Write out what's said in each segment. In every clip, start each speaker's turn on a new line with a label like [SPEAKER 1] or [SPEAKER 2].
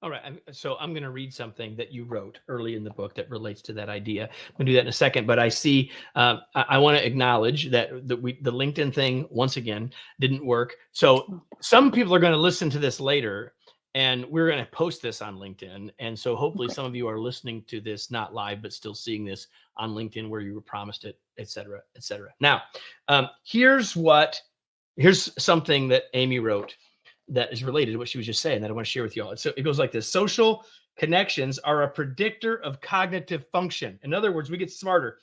[SPEAKER 1] All right. So I'm going to read something that you wrote early in the book that relates to that idea. I'm going to do that in a second, but I see, I want to acknowledge that the LinkedIn thing, once again, didn't work. So some people are going to listen to this later, and we're going to post this on LinkedIn. And so hopefully some of you are listening to this, not live, but still seeing this on LinkedIn where you were promised it, et cetera, et cetera. Now, here's something that Amy wrote that is related to what she was just saying that I want to share with you all. So it goes like this: social connections are a predictor of cognitive function. In other words, we get smarter.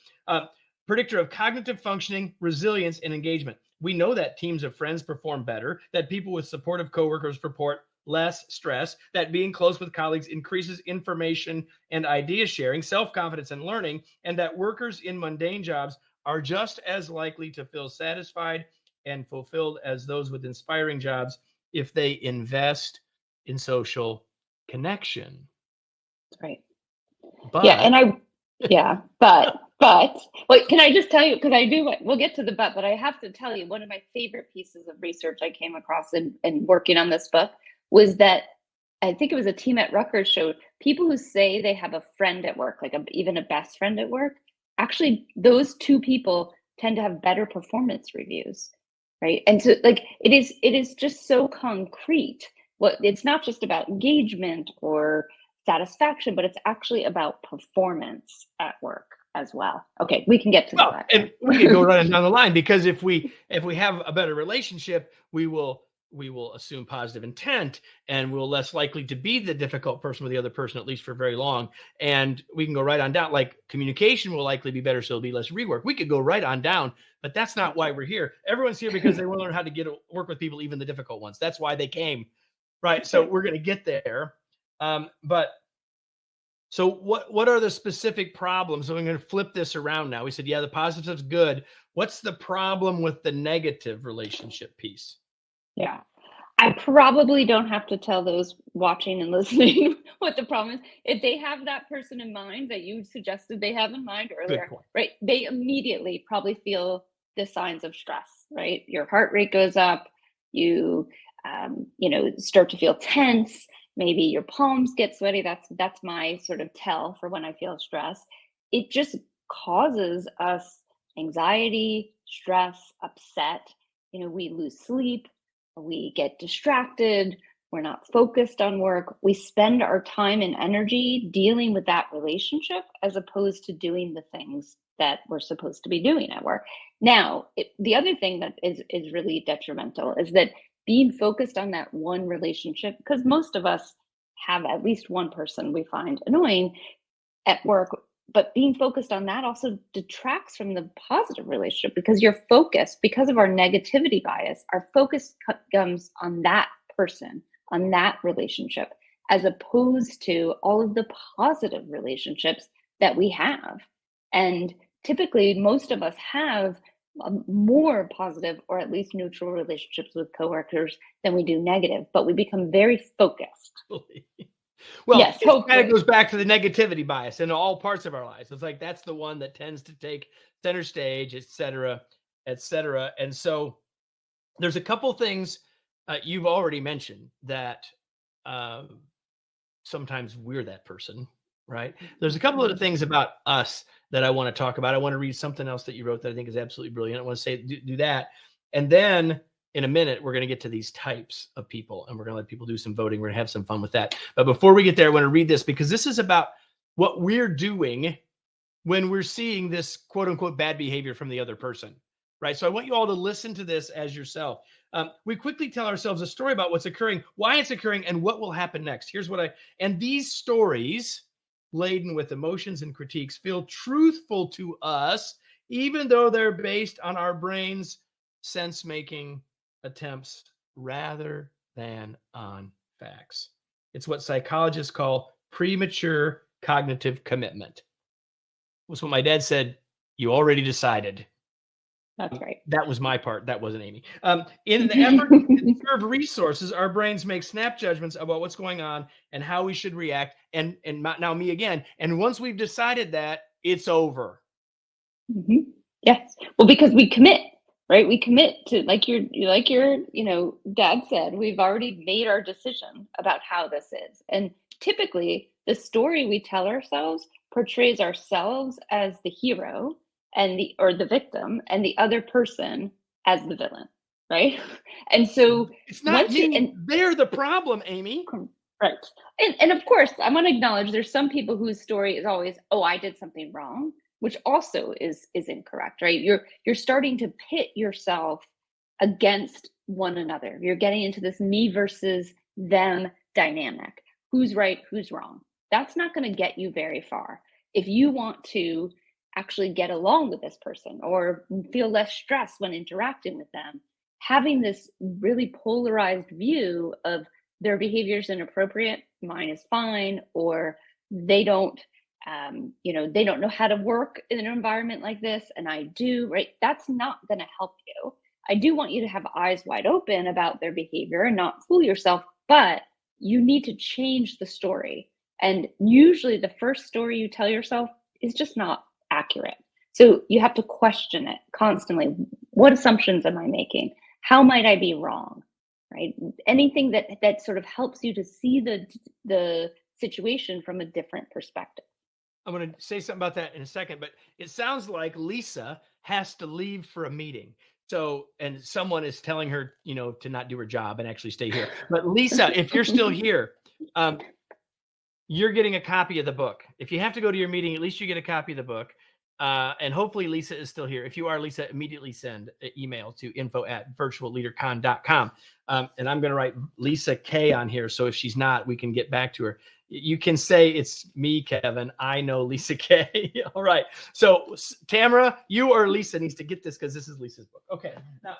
[SPEAKER 1] Predictor of cognitive functioning, resilience, and engagement. We know that teams of friends perform better, that people with supportive coworkers report less stress, that being close with colleagues increases information and idea sharing, self-confidence, and learning, and that workers in mundane jobs are just as likely to feel satisfied and fulfilled as those with inspiring jobs if they invest in social connection.
[SPEAKER 2] Right.
[SPEAKER 1] But,
[SPEAKER 2] but wait, can I just tell you, because we'll get to the but I have to tell you, one of my favorite pieces of research I came across in working on this book was that I think it was a team at Rutgers showed people who say they have a friend at work, like even a best friend at work, actually those two people tend to have better performance reviews. Right. And so like it is just so concrete. Well, it's not just about engagement or satisfaction, but it's actually about performance at work as well. Okay, we can get to that.
[SPEAKER 1] And we can go right down the line, because if we have a better relationship, we will assume positive intent, and we're less likely to be the difficult person with the other person, at least for very long. And we can go right on down, like communication will likely be better, so it'll be less rework. We could go right on down, but that's not why we're here. Everyone's here because they want to learn how to work with people, even the difficult ones. That's why they came, right? So we're going to get there. So what are the specific problems? So I'm going to flip this around now. We said, yeah, the positive stuff's good. What's the problem with the negative relationship piece?
[SPEAKER 2] Yeah, I probably don't have to tell those watching and listening what the problem is. If they have that person in mind that you suggested they have in mind earlier, right? They immediately probably feel the signs of stress, right? Your heart rate goes up. You, start to feel tense. Maybe your palms get sweaty. That's my sort of tell for when I feel stress. It just causes us anxiety, stress, upset. We lose sleep. We get distracted. We're not focused on work. We spend our time and energy dealing with that relationship as opposed to doing the things that we're supposed to be doing at work. Now, the other thing that is really detrimental is that being focused on that one relationship, because most of us have at least one person we find annoying at work, but being focused on that also detracts from the positive relationship, because your focus, because of our negativity bias, our focus comes on that person, on that relationship, as opposed to all of the positive relationships that we have. And typically, most of us have more positive or at least neutral relationships with coworkers than we do negative, but we become very focused.
[SPEAKER 1] Well, yes, it kind of goes back to the negativity bias in all parts of our lives. It's like that's the one that tends to take center stage, et cetera, et cetera. And so there's a couple things you've already mentioned that sometimes we're that person, right? There's a couple of things about us that I want to talk about. I want to read something else that you wrote that I think is absolutely brilliant. I want to say do that. And then in a minute, we're going to get to these types of people, and we're going to let people do some voting. We're going to have some fun with that. But before we get there, I want to read this, because this is about what we're doing when we're seeing this quote unquote bad behavior from the other person, right? So I want you all to listen to this as yourself. We quickly tell ourselves a story about what's occurring, why it's occurring, and what will happen next. Here's and these stories, laden with emotions and critiques, feel truthful to us, even though they're based on our brain's sense-making attempts rather than on facts. It's what psychologists call premature cognitive commitment. It was what my dad said, you already decided.
[SPEAKER 2] That's right.
[SPEAKER 1] That was my part. That wasn't Amy. In the effort to conserve resources, our brains make snap judgments about what's going on and how we should react. And now me again. And once we've decided that, it's over.
[SPEAKER 2] Mm-hmm. Yes. Well, because we commit. Right? We commit to, like your dad said, we've already made our decision about how this is. And typically the story we tell ourselves portrays ourselves as the hero or the victim, and the other person as the villain, right? And so
[SPEAKER 1] it's not me. They're the problem, Amy.
[SPEAKER 2] Right. And of course, I want to acknowledge there's some people whose story is always, oh, I did something wrong, which also is incorrect, right? You're starting to pit yourself against one another. You're getting into this me versus them dynamic. Who's right, who's wrong? That's not going to get you very far. If you want to actually get along with this person or feel less stress when interacting with them, having this really polarized view of their behavior is inappropriate, mine is fine, or they don't know how to work in an environment like this, and I do, right? That's not going to help you. I do want you to have eyes wide open about their behavior and not fool yourself, but you need to change the story. And usually the first story you tell yourself is just not accurate. So you have to question it constantly. What assumptions am I making? How might I be wrong? Right? Anything that sort of helps you to see the situation from a different perspective.
[SPEAKER 1] I'm going to say something about that in a second, but it sounds like Lisa has to leave for a meeting. So, and someone is telling her, to not do her job and actually stay here. But Lisa, if you're still here, you're getting a copy of the book. If you have to go to your meeting, at least you get a copy of the book. And hopefully Lisa is still here. If you are, Lisa, immediately send an email to info@virtualleadercon.com. And I'm going to write Lisa K on here. So if she's not, we can get back to her. You can say it's me, Kevin. I know Lisa K. All right. So Tamara, you or Lisa needs to get this because this is Lisa's book. Okay. Now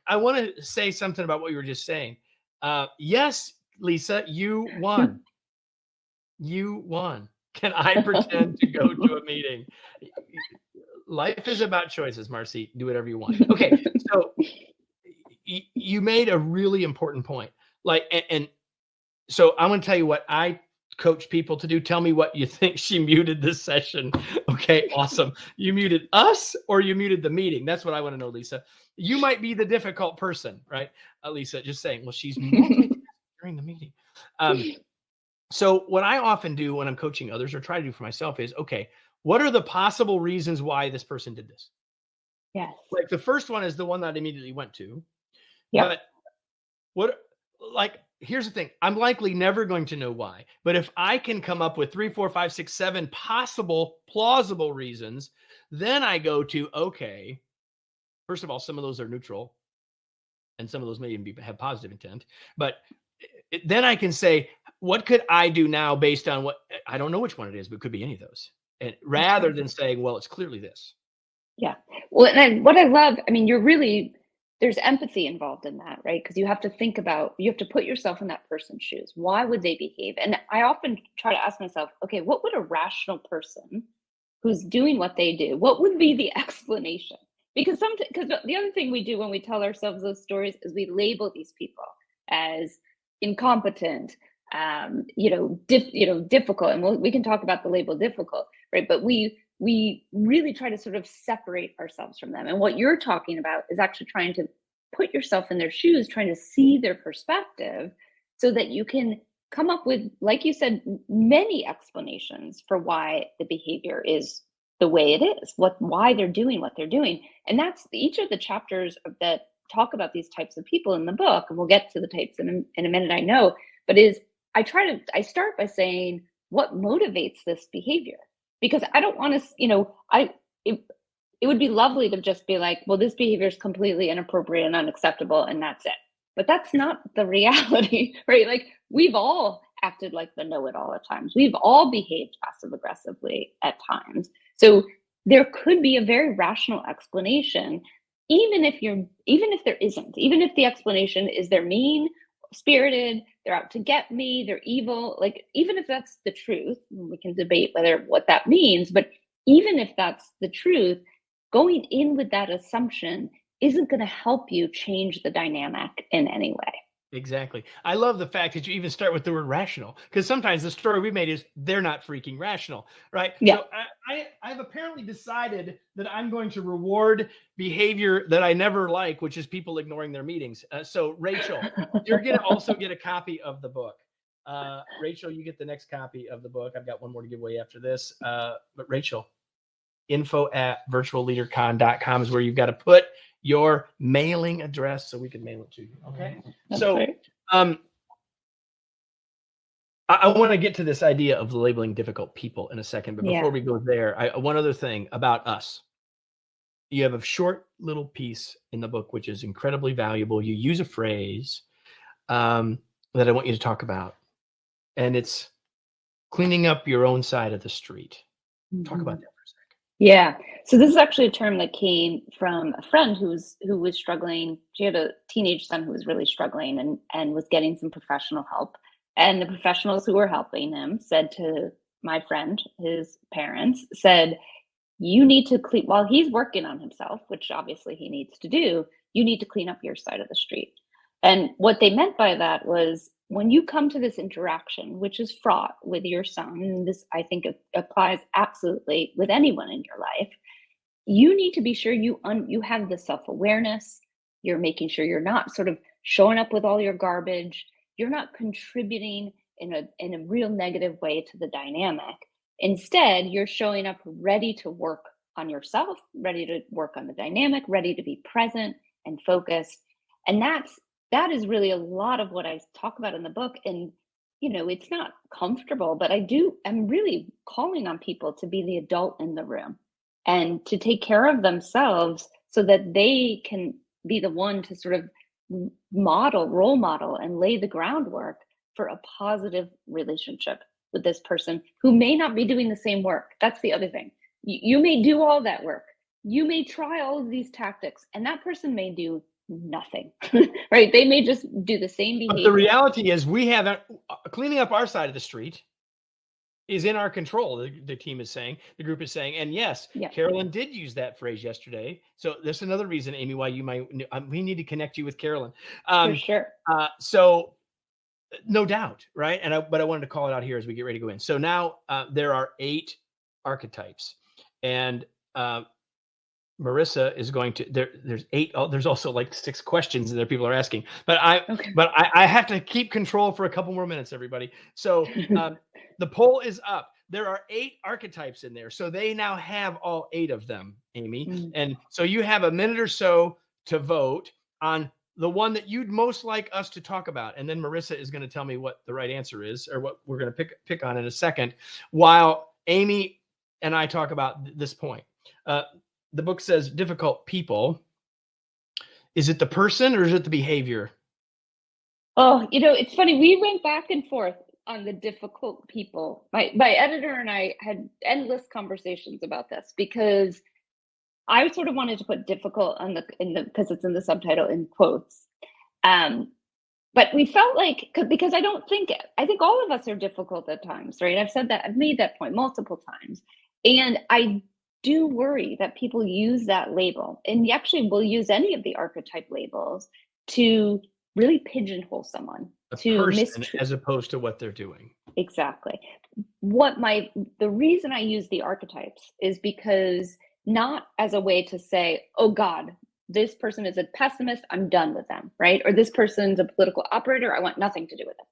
[SPEAKER 1] I want to say something about what you were just saying. Yes, Lisa, you won. You won. Can I pretend to go to a meeting? Life is about choices, Marcy. Do whatever you want. Okay, so you made a really important point. And so I'm going to tell you what I coach people to do. Tell me what you think. She muted this session. Okay, awesome. You muted us or you muted the meeting? That's what I want to know, Lisa. You might be the difficult person, right? Lisa, just saying, well, she's multitasking during the meeting. So what I often do when I'm coaching others or try to do for myself is, okay, what are the possible reasons why this person did this?
[SPEAKER 2] Yes.
[SPEAKER 1] Like the first one is the one that I immediately went to.
[SPEAKER 2] Yeah.
[SPEAKER 1] But here's the thing. I'm likely never going to know why. But if I can come up with 3, 4, 5, 6, 7 possible, plausible reasons, then I go to, okay, first of all, some of those are neutral. And some of those may even have positive intent. But then I can say, what could I do now based on what, I don't know which one it is, but it could be any of those. And rather than saying, well, it's clearly this.
[SPEAKER 2] Yeah. Well, and what I love, there's empathy involved in that, right? Because you have to you have to put yourself in that person's shoes. Why would they behave? And I often try to ask myself, okay, what would a rational person who's doing what they do, what would be the explanation? Because the other thing we do when we tell ourselves those stories is we label these people as incompetent, difficult, and we can talk about the label difficult, right? But we really try to sort of separate ourselves from them. And what you're talking about is actually trying to put yourself in their shoes, trying to see their perspective, so that you can come up with, like you said, many explanations for why the behavior is the way it is, why they're doing what they're doing. And that's each of the chapters that talk about these types of people in the book, and we'll get to the types in a minute, I know, but I start by saying, what motivates this behavior? Because I don't want to, it would be lovely to just be like, well, this behavior is completely inappropriate and unacceptable, and that's it. But that's not the reality, right? Like, we've all acted like the know-it-all at times. We've all behaved passive-aggressively at times. So there could be a very rational explanation, even if there isn't, even if the explanation is they're mean-spirited, they're out to get me, they're evil. Like, even if that's the truth, we can debate what that means, but even if that's the truth, going in with that assumption isn't going to help you change the dynamic in any way.
[SPEAKER 1] Exactly. I love the fact that you even start with the word rational, because sometimes the story we made is they're not freaking rational, right?
[SPEAKER 2] Yeah.
[SPEAKER 1] So I've apparently decided that I'm going to reward behavior that I never like, which is people ignoring their meetings. So Rachel, you're going to also get a copy of the book. Rachel, you get the next copy of the book. I've got one more to give away after this. But Rachel, info@virtualleadercon.com is where you've got to put your mailing address so we can mail it to you. Okay.
[SPEAKER 2] That's
[SPEAKER 1] so
[SPEAKER 2] right.
[SPEAKER 1] I want to get to this idea of labeling difficult people in a second, but before we go there, one other thing about us. You have a short little piece in the book, which is incredibly valuable. You use a phrase that I want you to talk about, and it's cleaning up your own side of the street. Talk about that for a second.
[SPEAKER 2] Yeah. So this is actually a term that came from a friend who was struggling. She had a teenage son who was really struggling and was getting some professional help. And the professionals who were helping him said to my friend, his parents, said, you need to clean, while he's working on himself, which obviously he needs to do, you need to clean up your side of the street. And what they meant by that was when you come to this interaction, which is fraught with your son, and this I think applies absolutely with anyone in your life, you need to be sure you have the self-awareness. You're making sure you're not sort of showing up with all your garbage. You're not contributing in a real negative way to the dynamic. Instead, you're showing up ready to work on yourself, ready to work on the dynamic, ready to be present and focused. And that is really a lot of what I talk about in the book. And, it's not comfortable, but I'm really calling on people to be the adult in the room and to take care of themselves so that they can be the one to sort of role model and lay the groundwork for a positive relationship with this person who may not be doing the same work. That's the other thing. You may do all that work. You may try all of these tactics, and that person may do nothing, right? They may just do the same behavior.
[SPEAKER 1] But the reality is cleaning up our side of the street is in our control, the team is saying, the group is saying. And yes, Carolyn did use that phrase yesterday. So there's another reason, Amy, why we need to connect you with Carolyn.
[SPEAKER 2] For sure.
[SPEAKER 1] So no doubt, right? But I wanted to call it out here as we get ready to go in. So now there are 8 archetypes, and Marissa is going to there's 8. There's also like 6 questions that people are asking, but I have to keep control for a couple more minutes, everybody. So the poll is up. There are 8 archetypes in there, so they now have all 8 of them, Amy. And so you have a minute or so to vote on the one that you'd most like us to talk about. And then Marissa is going to tell me what the right answer is, or what we're going to pick on in a second, while Amy and I talk about this point. The book says difficult people. Is it the person or is it the behavior?
[SPEAKER 2] Oh, it's funny. We went back and forth on the difficult people. My editor and I had endless conversations about this because I sort of wanted to put difficult because it's in the subtitle in quotes. But we felt like, because I think all of us are difficult at times, right? I've made that point multiple times. And I do worry that people use that label, and actually will use any of the archetype labels to really pigeonhole someone,
[SPEAKER 1] as opposed to what they're doing.
[SPEAKER 2] Exactly. The reason I use the archetypes is because not as a way to say, oh God, this person is a pessimist, I'm done with them, right? Or this person's a political operator, I want nothing to do with them.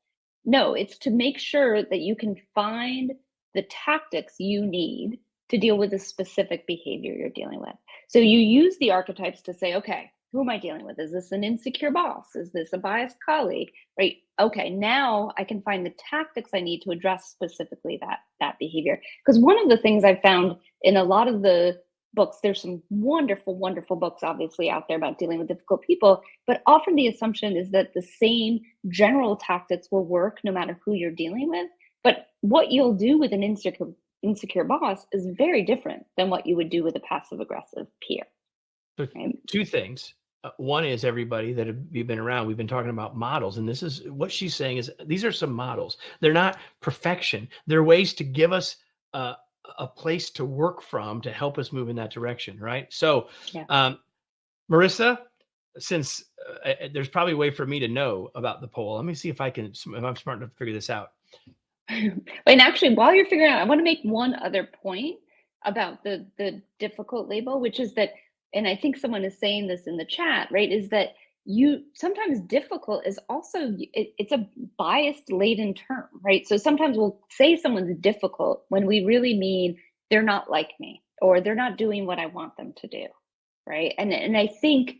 [SPEAKER 2] No, it's to make sure that you can find the tactics you need to deal with the specific behavior you're dealing with. So you use the archetypes to say, okay, who am I dealing with? Is this an insecure boss? Is this a biased colleague? Right? Okay, now I can find the tactics I need to address specifically that behavior. Because one of the things I found in a lot of the books, there's some wonderful, wonderful books obviously out there about dealing with difficult people, but often the assumption is that the same general tactics will work no matter who you're dealing with. But what you'll do with an insecure boss is very different than what you would do with a passive aggressive peer.
[SPEAKER 1] So right? 2 things. One is, everybody that you've been around, we've been talking about models, and this is what she's saying is these are some models. They're not perfection. They're ways to give us a place to work from to help us move in that direction, right? So, Marissa, since there's probably a way for me to know about the poll, let me see if I'm smart enough to figure this out.
[SPEAKER 2] And actually, while you're figuring out, I want to make one other point about the difficult label, which is that, and I think someone is saying this in the chat, right, is that sometimes difficult is also, it's a biased laden term, right? So sometimes we'll say someone's difficult when we really mean they're not like me, or they're not doing what I want them to do, right? And I think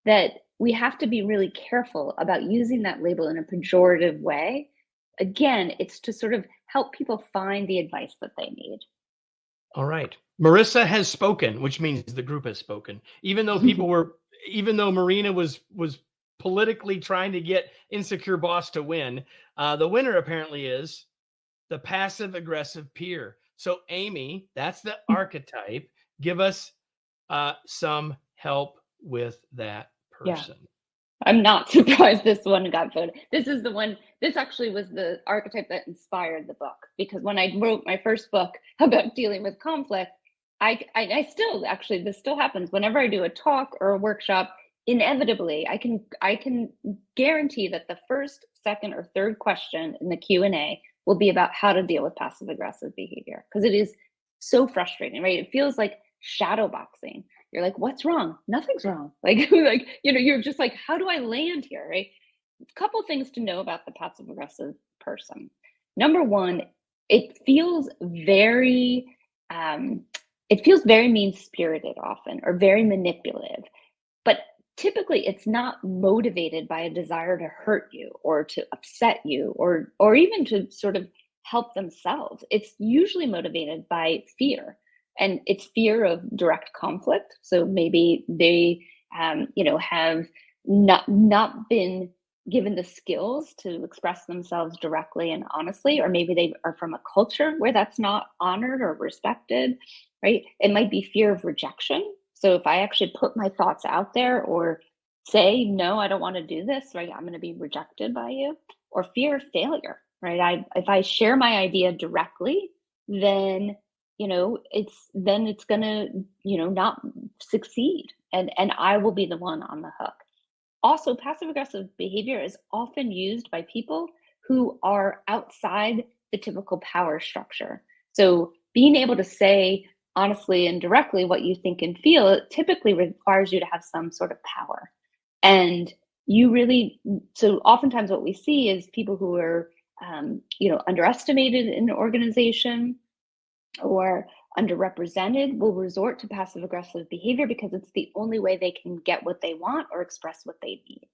[SPEAKER 2] that we have to be really careful about using that label in a pejorative way. Again, it's to sort of help people find the advice that they need.
[SPEAKER 1] All right. Marissa has spoken, which means the group has spoken. Even though Marina was politically trying to get Insecure Boss to win, the winner apparently is the passive aggressive peer. So Amy, that's the archetype. Give us some help with that person.
[SPEAKER 2] Yeah. I'm not surprised this one got voted. This actually was the archetype that inspired the book, because when I wrote my first book about dealing with conflict, I still, actually, this still happens whenever I do a talk or a workshop. Inevitably, I can guarantee that the first, second, or third question in the Q&A will be about how to deal with passive aggressive behavior, because it is so frustrating, right? It feels like shadow boxing. You're like, what's wrong? Nothing's wrong. Like, you're just like, how do I land here, right? A couple things to know about the passive aggressive person. Number one, it feels very mean-spirited often, or very manipulative. But typically it's not motivated by a desire to hurt you or to upset you, or even to sort of help themselves. It's usually motivated by fear. And it's fear of direct conflict. So maybe they, have not been given the skills to express themselves directly and honestly, or maybe they are from a culture where that's not honored or respected, right? It might be fear of rejection. So if I actually put my thoughts out there or say, no, I don't want to do this, right, I'm going to be rejected by you. Or fear of failure, right? If I share my idea directly, then it's gonna, not succeed, and I will be the one on the hook. Also, passive aggressive behavior is often used by people who are outside the typical power structure. So being able to say honestly and directly what you think and feel, it typically requires you to have some sort of power. And so oftentimes what we see is people who are, underestimated in an organization or underrepresented will resort to passive aggressive behavior because it's the only way they can get what they want or express what they need.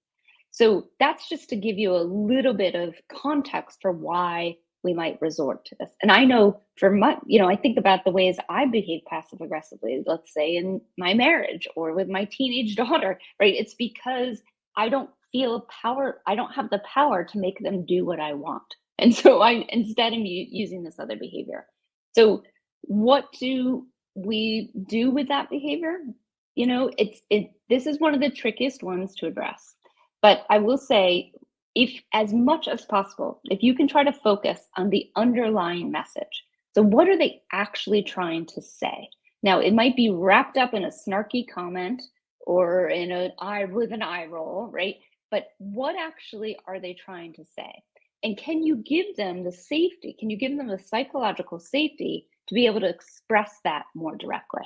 [SPEAKER 2] So that's just to give you a little bit of context for why we might resort to this. And I know I think about the ways I behave passive aggressively, let's say in my marriage or with my teenage daughter, right? It's because I don't feel power. I don't have the power to make them do what I want. And so instead I'm using this other behavior. So what do we do with that behavior? This is one of the trickiest ones to address. But I will say, if as much as possible, if you can try to focus on the underlying message. So what are they actually trying to say? Now, it might be wrapped up in a snarky comment or in with an eye roll, right? But what actually are they trying to say? And can you give them the safety? Can you give them the psychological safety to be able to express that more directly?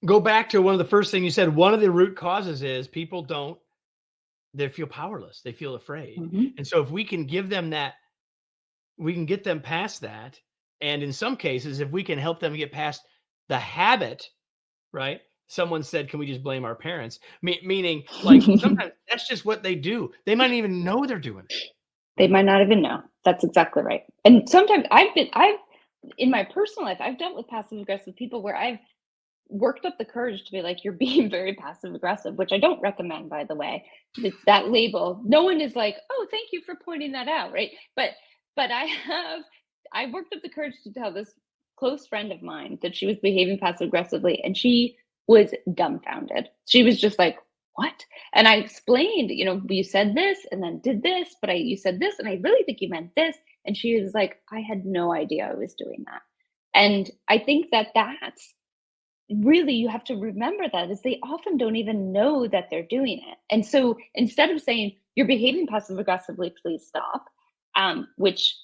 [SPEAKER 1] Go back to one of the first things you said. One of the root causes is people they feel powerless. They feel afraid. Mm-hmm. And so if we can give them that, we can get them past that. And in some cases, if we can help them get past the habit, right? Someone said, can we just blame our parents? Meaning, like, sometimes that's just what they do. They might not even know they're doing it.
[SPEAKER 2] They might not even know. That's exactly right. And sometimes in my personal life, I've dealt with passive aggressive people where I've worked up the courage to be like, you're being very passive aggressive, which I don't recommend, by the way. That label, no one is like, oh, thank you for pointing that out, right? But I worked up the courage to tell this close friend of mine that she was behaving passive aggressively, and she was dumbfounded. She was just like, what? And I explained, you said this and then did this, but you said this, and I really think you meant this. And she was like, I had no idea I was doing that. And I think that's really, you have to remember that, is they often don't even know that they're doing it. And so instead of saying, you're behaving passive aggressively, please stop, which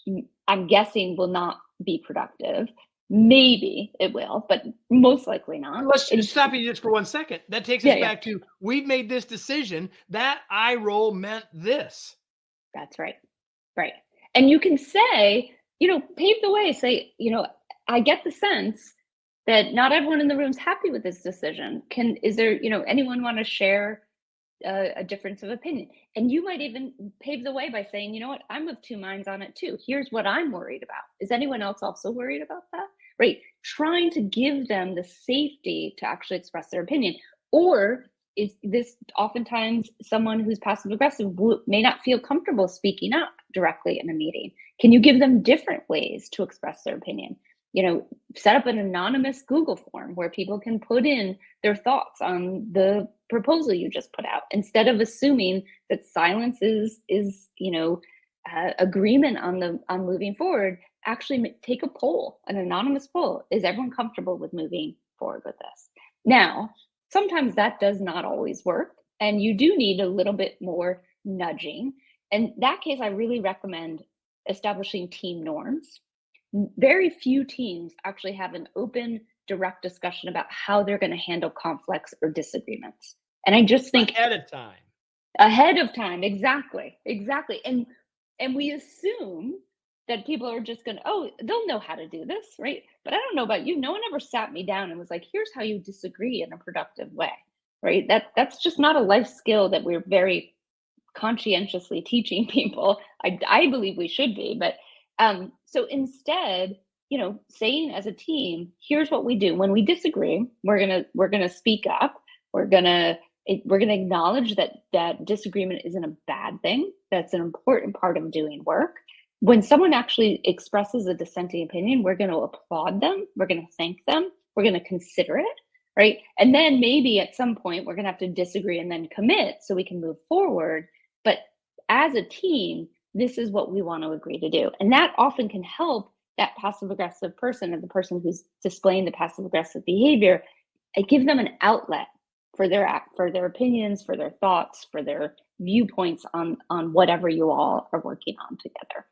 [SPEAKER 2] I'm guessing will not be productive, Maybe it will, but most likely not.
[SPEAKER 1] Let's just stop you just for 1 second. That takes us back to, we've made this decision. That eye roll meant this.
[SPEAKER 2] That's right. Right. And you can say, pave the way, say, I get the sense that not everyone in the room is happy with this decision. Is there, anyone want to share a difference of opinion? And you might even pave the way by saying, you know what, I'm of two minds on it too. Here's what I'm worried about. Is anyone else also worried about that? Right. Trying to give them the safety to actually express their opinion. Or is this oftentimes someone who's passive aggressive may not feel comfortable speaking up directly in a meeting? Can you give them different ways to express their opinion? Set up an anonymous Google form where people can put in their thoughts on the proposal you just put out, instead of assuming that silence is agreement on moving forward. Actually take a poll, an anonymous poll. Is everyone comfortable with moving forward with this? Now, sometimes that does not always work, and you do need a little bit more nudging. In that case, I really recommend establishing team norms. Very few teams actually have an open, direct discussion about how they're going to handle conflicts or disagreements. And I just think
[SPEAKER 1] ahead of time,
[SPEAKER 2] exactly. And we assume that people are just going to, they'll know how to do this, right? But I don't know about you. No one ever sat me down and was like, here's how you disagree in a productive way, right? That's just not a life skill that we're very conscientiously teaching people. I believe we should be, but so instead, saying as a team, here's what we do when we disagree. We're gonna speak up. We're gonna acknowledge that disagreement isn't a bad thing. That's an important part of doing work. When someone actually expresses a dissenting opinion, we're going to applaud them. We're going to thank them. We're going to consider it, right? And then maybe at some point we're going to have to disagree and then commit so we can move forward. But as a team, this is what we want to agree to do. And that often can help that passive aggressive person, or the person who's displaying the passive aggressive behavior, give them an outlet for their opinions, for their thoughts, for their viewpoints on whatever you all are working on together.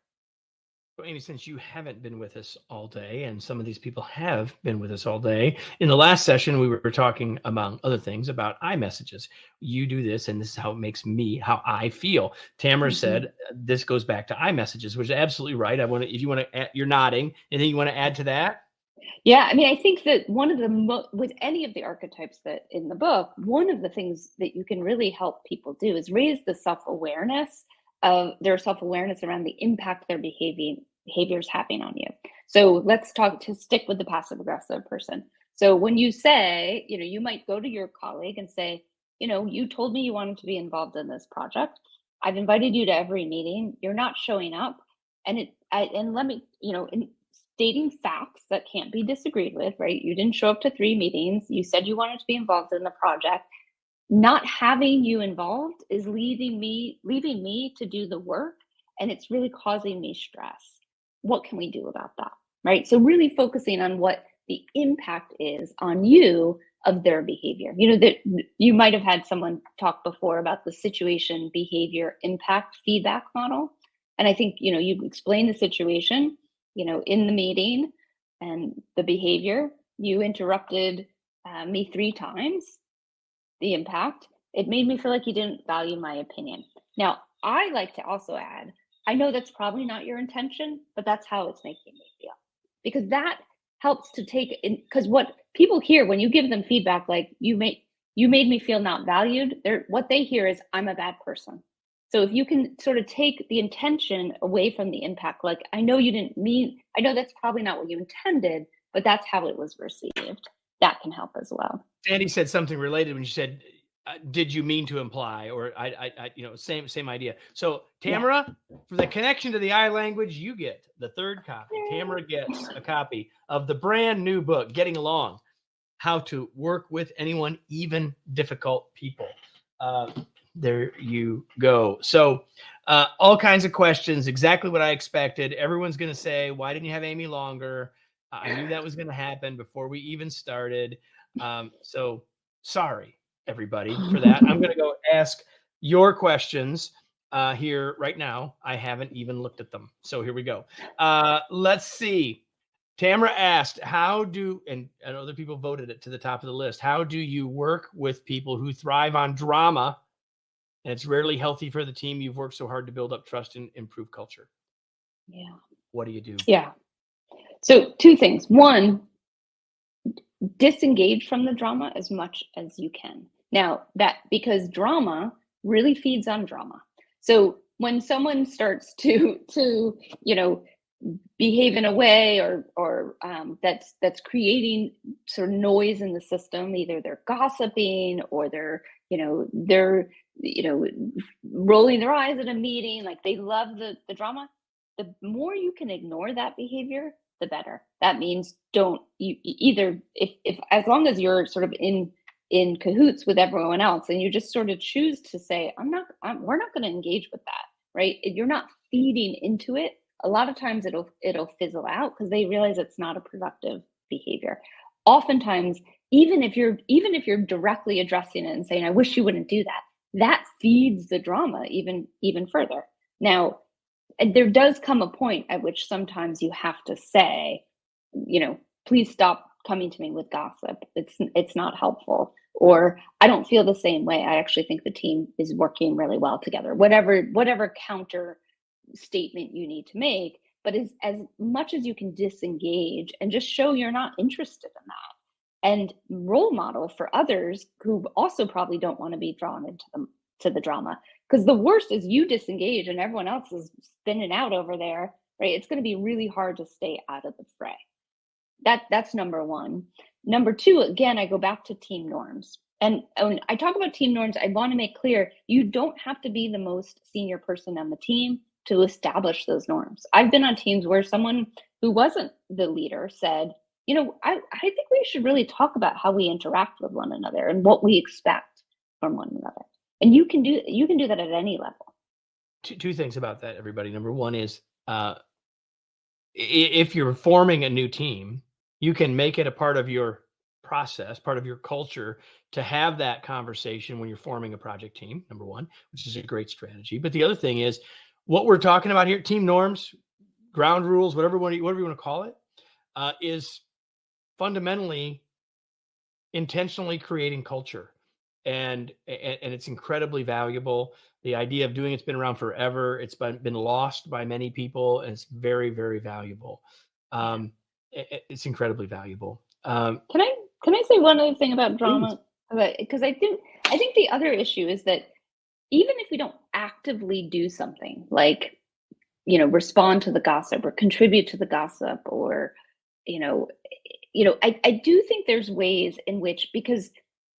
[SPEAKER 1] Amy, since you haven't been with us all day, and some of these people have been with us all day, in the last session, we were talking, among other things, about iMessages. You do this, and this is how it makes me, how I feel. Tamara said, this goes back to iMessages, which is absolutely right. If you want to add, you're nodding, anything you want to add to that?
[SPEAKER 2] Yeah, I mean, I think that one of with any of the archetypes that in the book, one of the things that you can really help people do is raise the self-awareness of their self-awareness around the impact their behaviors having on you. So let's stick with the passive aggressive person. So when you say, you might go to your colleague and say, you told me you wanted to be involved in this project. I've invited you to every meeting. You're not showing up. And let me, stating facts that can't be disagreed with, right? You didn't show up to 3 meetings. You said you wanted to be involved in the project. Not having you involved is leaving me to do the work, and it's really causing me stress. What can we do about that, right? So really focusing on what the impact is on you of their behavior. That you might have had someone talk before about the situation, behavior, impact, feedback model. And I think, you explain the situation, in the meeting, and the behavior. You interrupted me 3 times. The impact, it made me feel like you didn't value my opinion. Now, I like to also add, I know that's probably not your intention, but that's how it's making me feel. Because that helps to take in, because what people hear when you give them feedback, like you made me feel not valued, what they hear is, I'm a bad person. So if you can sort of take the intention away from the impact, like, I know that's probably not what you intended, but that's how it was received. That can help as well.
[SPEAKER 1] Sandy said something related when she said, did you mean to imply, or same idea. So Tamara, for the connection to the I language, you get the 3rd copy. Tamara gets a copy of the brand new book, Getting Along, How to Work with Anyone, Even Difficult People. There you go. So all kinds of questions, exactly what I expected. Everyone's going to say, why didn't you have Amy longer? I knew that was going to happen before we even started. So sorry, everybody, for that. I'm going to go ask your questions here right now. I haven't even looked at them. So here we go. Let's see. Tamara asked, and other people voted it to the top of the list, how do you work with people who thrive on drama? And it's rarely healthy for the team. You've worked so hard to build up trust and improve culture.
[SPEAKER 2] Yeah.
[SPEAKER 1] What do you do?
[SPEAKER 2] Yeah. So 2 things. One, disengage from the drama as much as you can. Now, because drama really feeds on drama. So when someone starts to behave in a way or that's creating sort of noise in the system, either they're gossiping or they're rolling their eyes at a meeting, like they love the drama, the more you can ignore that behavior, the better. That means if as long as you're sort of in cahoots with everyone else and you just sort of choose to say, we're not going to engage with that, right? If you're not feeding into it, a lot of times it'll fizzle out because they realize it's not a productive behavior. Oftentimes, even if you're directly addressing it and saying, I wish you wouldn't do that, that feeds the drama even further. Now, there does come a point at which sometimes you have to say, please stop coming to me with gossip. It's not helpful. Or I don't feel the same way. I actually think the team is working really well together. Whatever counter statement you need to make, but as much as you can disengage and just show you're not interested in that, and role model for others who also probably don't want to be drawn into the drama. Because the worst is you disengage and everyone else is spinning out over there, right? It's going to be really hard to stay out of the fray. That's number one. Number two, again, I go back to team norms. And when I talk about team norms, I want to make clear, you don't have to be the most senior person on the team to establish those norms. I've been on teams where someone who wasn't the leader said, I think we should really talk about how we interact with one another and what we expect from one another. And you can do that at any level.
[SPEAKER 1] Two things about that, everybody. Number one is, if you're forming a new team, you can make it a part of your process, part of your culture, to have that conversation when you're forming a project team, number one, which is a great strategy. But the other thing is, what we're talking about here, team norms, ground rules, whatever you want to call it, is fundamentally intentionally creating culture. And it's incredibly valuable. The idea of doing it's been around forever. It's been lost by many people, and it's very, very valuable. It's incredibly valuable.
[SPEAKER 2] Can I say one other thing about drama? Because I think the other issue is that even if we don't actively do something like, respond to the gossip or contribute to the gossip, or, I do think there's ways in which, because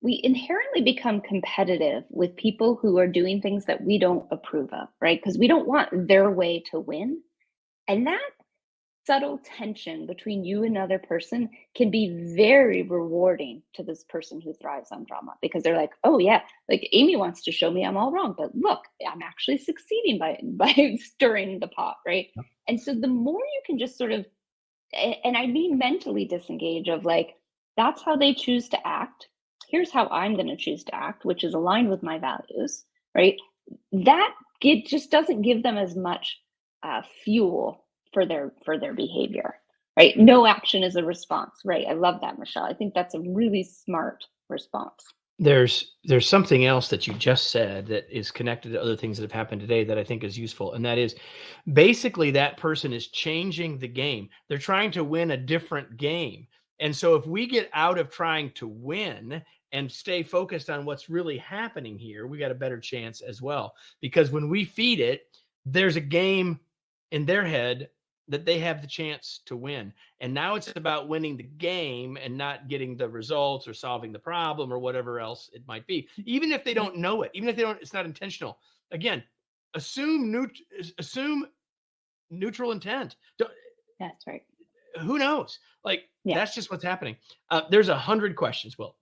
[SPEAKER 2] we inherently become competitive with people who are doing things that we don't approve of, right? Because we don't want their way to win. And that subtle tension between you and another person can be very rewarding to this person who thrives on drama, because they're like, oh yeah, like Amy wants to show me I'm all wrong, but look, I'm actually succeeding by stirring the pot, right? Yep. And so the more you can just sort of, and I mean mentally disengage of like, that's how they choose to act. Here's how I'm going to choose to act, which is aligned with my values, right? That just doesn't give them as much fuel for their behavior, right? No action is a response, right? I love that, Michelle. I think that's a really smart response.
[SPEAKER 1] There's something else that you just said that is connected to other things that have happened today that I think is useful. And that is basically that person is changing the game. They're trying to win a different game. And so if we get out of trying to win and stay focused on what's really happening here, we got a better chance as well. Because when we feed it, there's a game in their head that they have the chance to win. And now it's about winning the game and not getting the results or solving the problem or whatever else it might be. Even if they don't know it, even if it's not intentional. Again, assume neutral intent.
[SPEAKER 2] That's right.
[SPEAKER 1] Who knows? That's just what's happening. There's 100 questions. Well,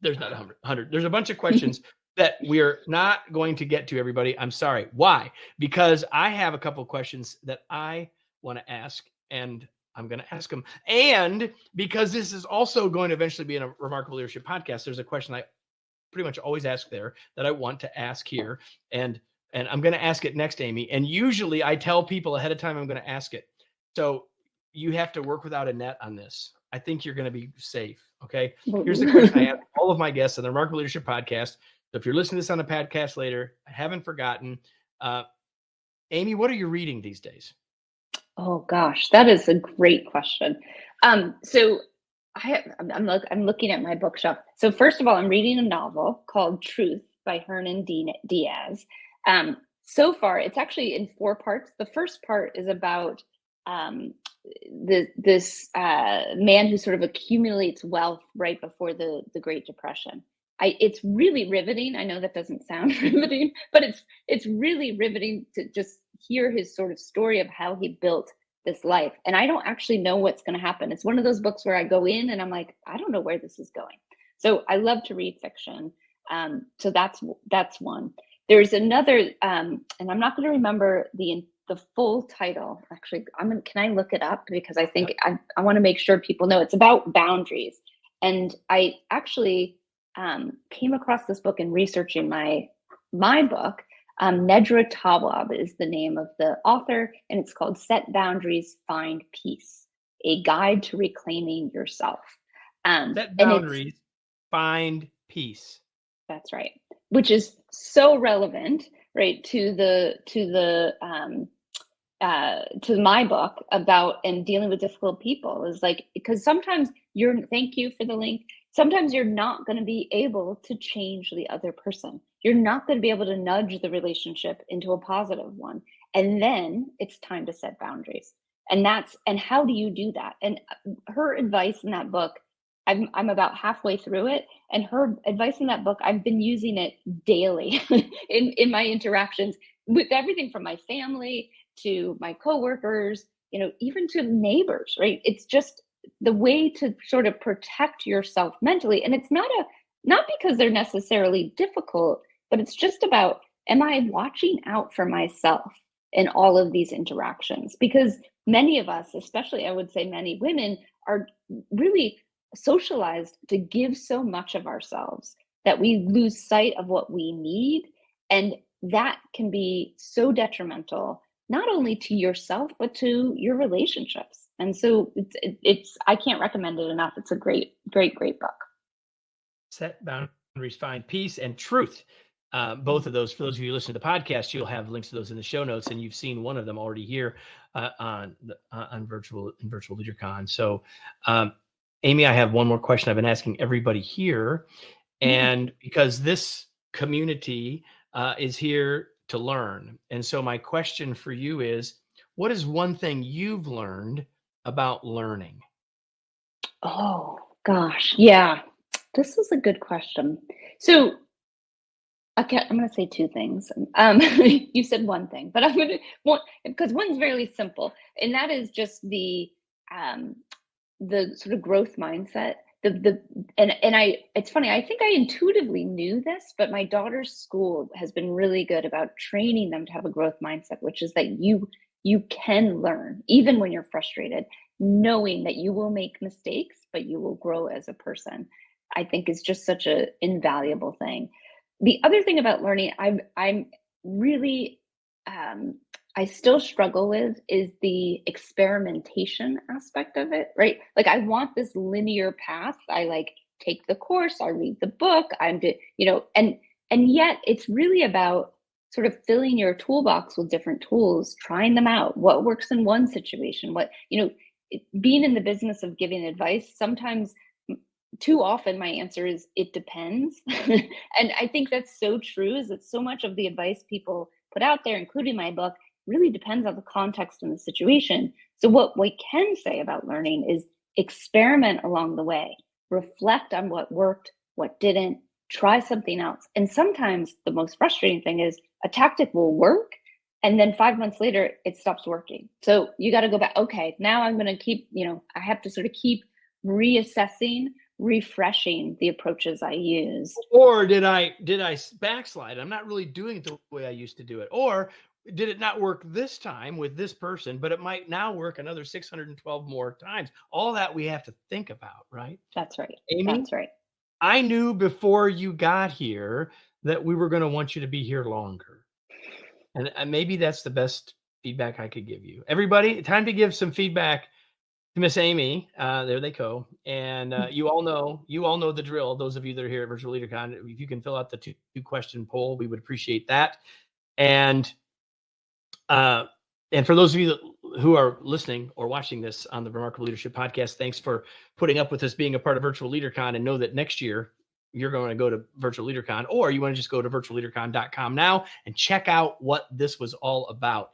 [SPEAKER 1] there's not 100. There's a bunch of questions that we're not going to get to, everybody. I'm sorry. Why? Because I have a couple of questions that I want to ask, and I'm going to ask them. And because this is also going to eventually be in a Remarkable Leadership podcast, there's a question I pretty much always ask there that I want to ask here. And I'm going to ask it next, Amy. And usually I tell people ahead of time I'm going to ask it. So you have to work without a net on this. I think you're going to be safe. Okay. Here's the question I have for all of my guests on the Remarkable Leadership Podcast. So if you're listening to this on a podcast later, I haven't forgotten. Amy, what are you reading these days?
[SPEAKER 2] Oh gosh, that is a great question. So I'm looking at my bookshelf. So first of all, I'm reading a novel called Truth by Hernan Diaz. So far, it's actually in 4 parts. The first part is about this man who sort of accumulates wealth right before the Great Depression. It's really riveting. I know that doesn't sound riveting, but it's really riveting to just hear his sort of story of how he built this life. And I don't actually know what's going to happen. It's one of those books where I go in and I'm like, I don't know where this is going. So I love to read fiction. So that's one. There's another, and I'm not going to remember the full title. Actually, can I look it up? Because I think I want to make sure people know. It's about boundaries. And I actually came across this book in researching my book. Nedra Tawwab is the name of the author, and it's called Set Boundaries, Find Peace, a guide to reclaiming yourself.
[SPEAKER 1] Set boundaries, find peace.
[SPEAKER 2] That's right. Which is so relevant, right, to my book about and dealing with difficult people. Is like, because sometimes thank you for the link. Sometimes you're not going to be able to change the other person. You're not going to be able to nudge the relationship into a positive one. And then it's time to set boundaries. And how do you do that? And her advice in that book, I'm about halfway through it. And her advice in that book, I've been using it daily in my interactions with everything from my family to my coworkers, even to neighbors, right? It's just the way to sort of protect yourself mentally. And it's not because they're necessarily difficult, but it's just about, am I watching out for myself in all of these interactions? Because many of us, especially I would say many women, are really socialized to give so much of ourselves that we lose sight of what we need. And that can be so detrimental, not only to yourself, but to your relationships. And so it's I can't recommend it enough. It's a great, great, great book.
[SPEAKER 1] Set boundaries, find peace, and truth. Both of those, for those of you who listen to the podcast, you'll have links to those in the show notes, and you've seen one of them already here on Virtual LeaderCon. So, Amy, I have one more question I've been asking everybody here, and because this community is here to learn, and so my question for you is, what is one thing you've learned about learning?
[SPEAKER 2] Oh gosh, yeah, this is a good question. So I'm going to say 2 things. You said one thing, but because one's very simple, and that is just the sort of growth mindset. It's funny. I think I intuitively knew this, but my daughter's school has been really good about training them to have a growth mindset, which is that you can learn even when you're frustrated, knowing that you will make mistakes, but you will grow as a person. I think is just such an invaluable thing. The other thing about learning, I'm really, I still struggle with is the experimentation aspect of it, right? Like I want this linear path. I take the course, I read the book, and yet it's really about sort of filling your toolbox with different tools, trying them out. What works in one situation? Being in the business of giving advice, sometimes too often my answer is it depends. And I think that's so true, is that so much of the advice people put out there, including my book, really depends on the context and the situation. So what we can say about learning is experiment along the way, reflect on what worked, what didn't, try something else. And sometimes the most frustrating thing is a tactic will work, and then 5 months later it stops working. So you got to go back. Okay, now I'm going to keep, I have to sort of keep reassessing, refreshing the approaches I use.
[SPEAKER 1] Or did I backslide? I'm not really doing it the way I used to do it. Or did it not work this time with this person, but it might now work another 612 more times? All that we have to think about, right?
[SPEAKER 2] That's right.
[SPEAKER 1] Amy,
[SPEAKER 2] that's right.
[SPEAKER 1] I knew before you got here that we were going to want you to be here longer. And maybe that's the best feedback I could give you. Everybody, time to give some feedback to Miss Amy. There they go. And you all know the drill. Those of you that are here at Virtual LeaderCon, if you can fill out the two-question poll, we would appreciate that. And for those of you who are listening or watching this on the Remarkable Leadership Podcast, thanks for putting up with us being a part of Virtual LeaderCon, and know that next year you're going to go to Virtual LeaderCon, or you want to just go to virtualleadercon.com now and check out what this was all about.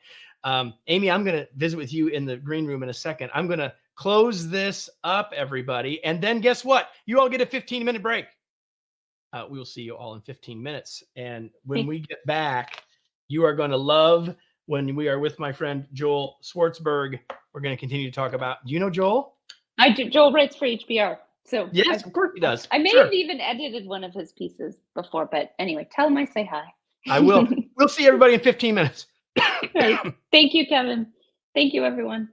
[SPEAKER 1] Amy, I'm going to visit with you in the green room in a second. I'm going to close this up, everybody. And then guess what? You all get a 15-minute break. We will see you all in 15 minutes. And when we get back, you are going to love when we are with my friend Joel Swartzberg. We're going to continue to talk about, do you know Joel?
[SPEAKER 2] I do. Joel writes for HBR. So
[SPEAKER 1] yes, of course he does.
[SPEAKER 2] I may have even edited one of his pieces before, but anyway, tell him I say hi.
[SPEAKER 1] I will. We'll see everybody in 15 minutes.
[SPEAKER 2] Right. Thank you, Kevin. Thank you, everyone.